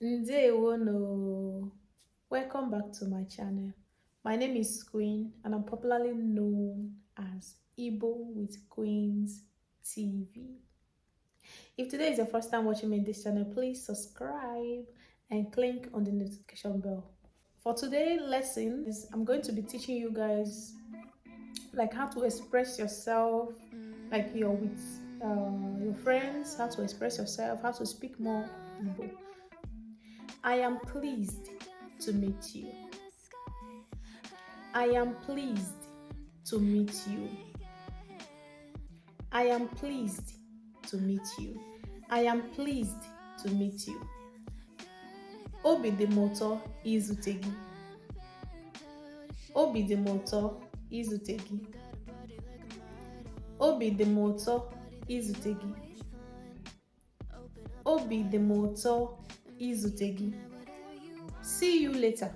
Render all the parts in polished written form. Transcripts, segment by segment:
Ndewono. Welcome back to my channel. My name is Queen and I'm popularly known as Igbo with Queen's TV. If today is your first time watching me in this channel, please subscribe and click on the notification bell. For today's lesson, I'm going to be teaching you guys like how to express yourself, like you're with your friends, how to express yourself, how to speak more Igbo. I am pleased to meet you. I am pleased to meet you. I am pleased to meet you. I am pleased to meet you. Obi dị m ụtọ izute gị. Obi dị m ụtọ izute gị. Obi dị m ụtọ izute gị. Obi dị m ụtọ izute gị. See you later.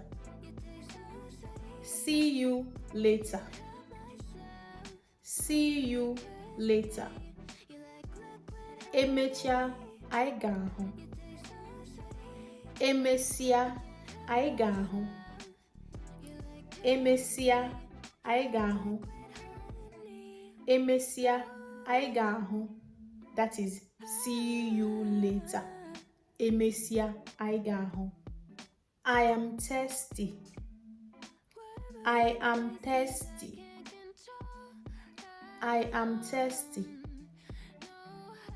See you later. See you later. Emechaa, anyị ga-ahụ. Emesịa, anyị ga-ahụ. Emesịa, anyị ga-ahụ. Emesịa, anyị ga-ahụ. That is, see you later. Emesịa, anyị ga-ahụ. I am thirsty. I am thirsty. I am thirsty.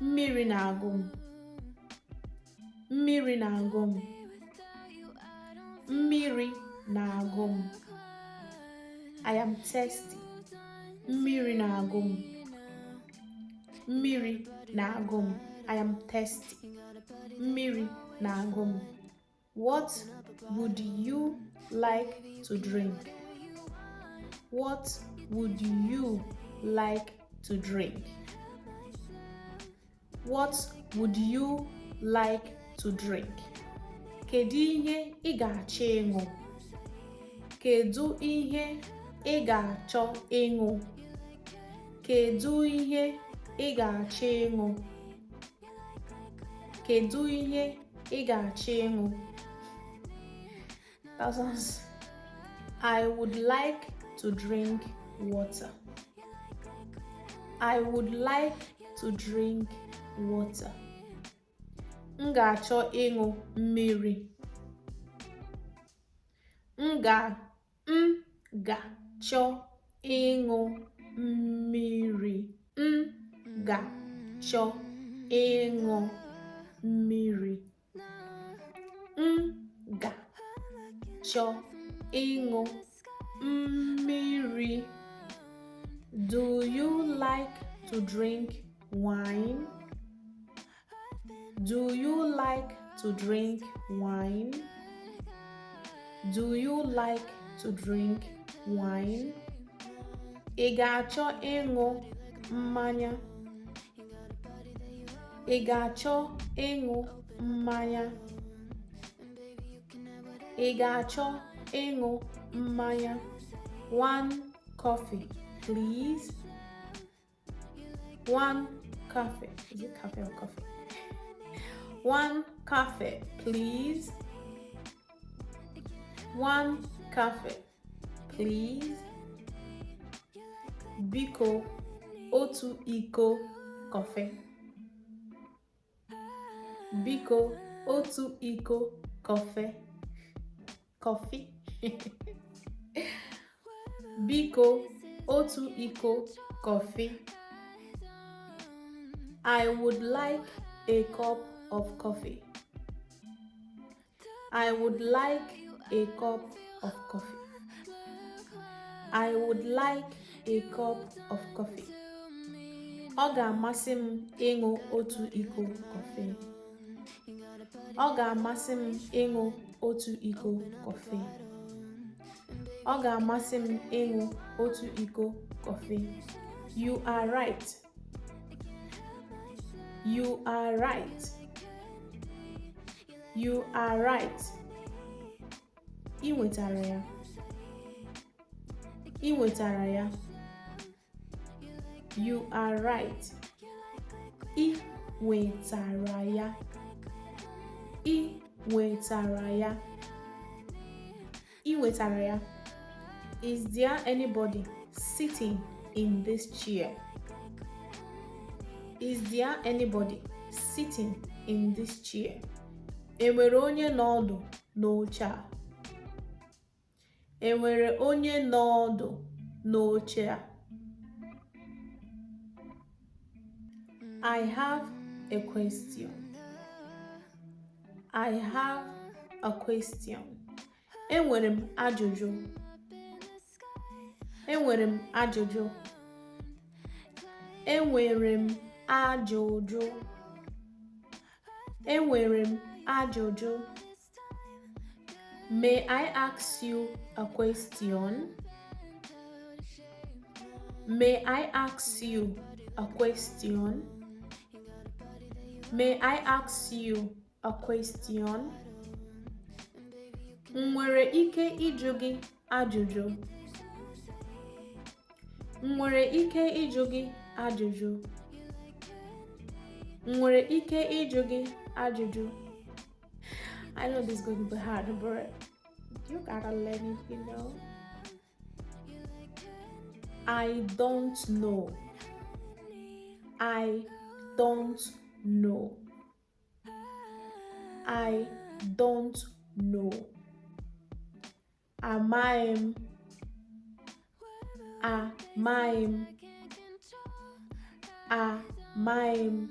Mmiri na-agụ m. Mmiri na-agụ m. Mmiri na-agụ m. I am thirsty. Mmiri na-agụ m. Mmiri na-agụ m. I am thirsty. Mmiri na-agụ m. What would you like to drink? What would you like to drink? What would you like to drink? Kedu ihe ị ga-achọ ịṅụ? Kedu ihe ị ga-achọ ịṅụ? Kedu ihe ị ga-achọ ịṅụ? Kedu ihe ị ga-achọ ịṅụ? That sounds. I would like to drink water. I would like to drink water. M ga-achọ ịṅụ mmiri. M ga-achọ ịṅụ mmiri. M ga-achọ ịṅụ mmiri. M ga-achọ ịṅụ mmiri. Do you like to drink wine? Do you like to drink wine? Do you like to drink wine? Ị ga-achọ ịṅụ mmanya? Ị ga-achọ ịṅụ mmanya? Ị ga-achọ ịṅụ mmanya? One coffee, please. One coffee. Is it coffee or coffee? One coffee, please. One coffee, please. Biko, otu iko coffee. Biko, otu iko coffee. Coffee. Biko, otu iko coffee. I would like a cup of coffee. I would like a cup of coffee. I would like a cup of coffee. Ọ ga-amasị m ịṅụ otu iko kọfị. Ọ ga-amasị m ịṅụ otu iko kọfị. Ọ ga-amasị m ịṅụ otu iko kọfị. You are right. You are right. You are right. Ị nwetara ya. Ị nwetara ya. You are right. Ị nwetara ya. Ị wetara ya. I wetara ya. Is there anybody sitting in this chair? Is there anybody sitting in this chair? Enwere onye nọdụ n'oche a? Enwere onye nọdụ n'oche a? I have a question. I have a question. Enwere m ajụjụ. Enwere m ajụjụ. Enwere m ajụjụ. Enwere m ajụjụ. May I ask you a question? May I ask you a question? May I ask you a question? Nwere ike ịjụ gị ajụjụ? Nwere ike ịjụ gị ajụjụ? Nwere ike ịjụ gị ajụjụ? I know this is going to be hard, but you gotta learn it, you know. I don't know. I don't know. I don't know. Amaghị m. Amaghị m. Amaghị m.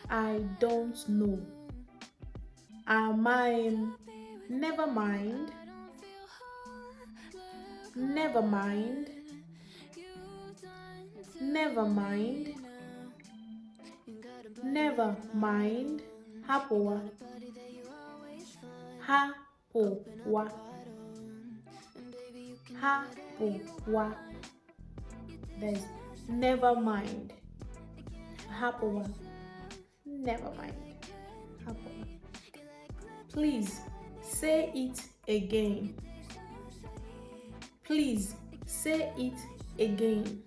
I don't know. Amaghị m. Never mind. Never mind. Never mind. Never mind. Hapụwa. Hapụwa. Hapụwa. There's never mind. Hapụwa. Never mind. Hapụwa. Please say it again. Please say it again.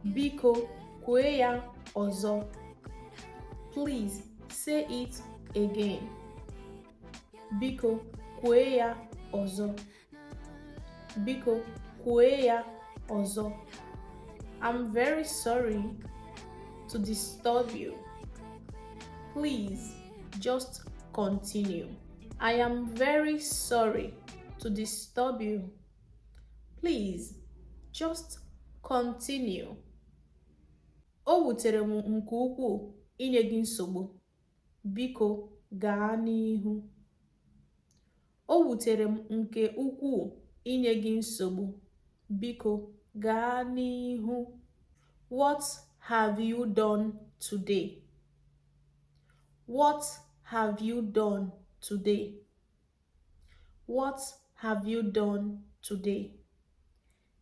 Biko kwee ya ọzọ. Please say it again. Biko kwee ya ọzọ. Biko kwee ya ọzọ. I'm very sorry to disturb you. Please just continue. I am very sorry to disturb you. Please just continue. O wutere m nke ukwuu inye gị nsogbu. Biko gaa n'ihu. O wutere m nke ukwuu inye gị nsogbu. Biko gaa n'ihu. What have you done today? What have you done today? What have you done today?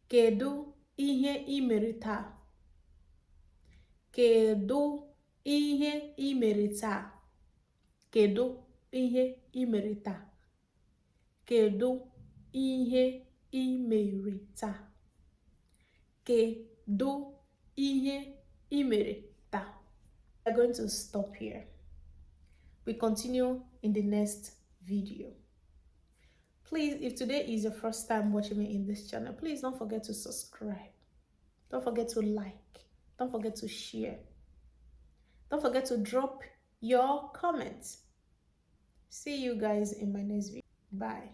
Kedu ihe ị mere taa? Kedu ihe ị mere taa? Kedu ihe ị mere taa? Kedu ihe ị mere taa? Kedu ihe ị mere taa? We are going to stop here. We continue in the next video. Please, if today is your first time watching me in this channel, please don't forget to subscribe. Don't forget to like. Don't forget to share. Don't forget to drop your comments. See you guys in my next video. Bye.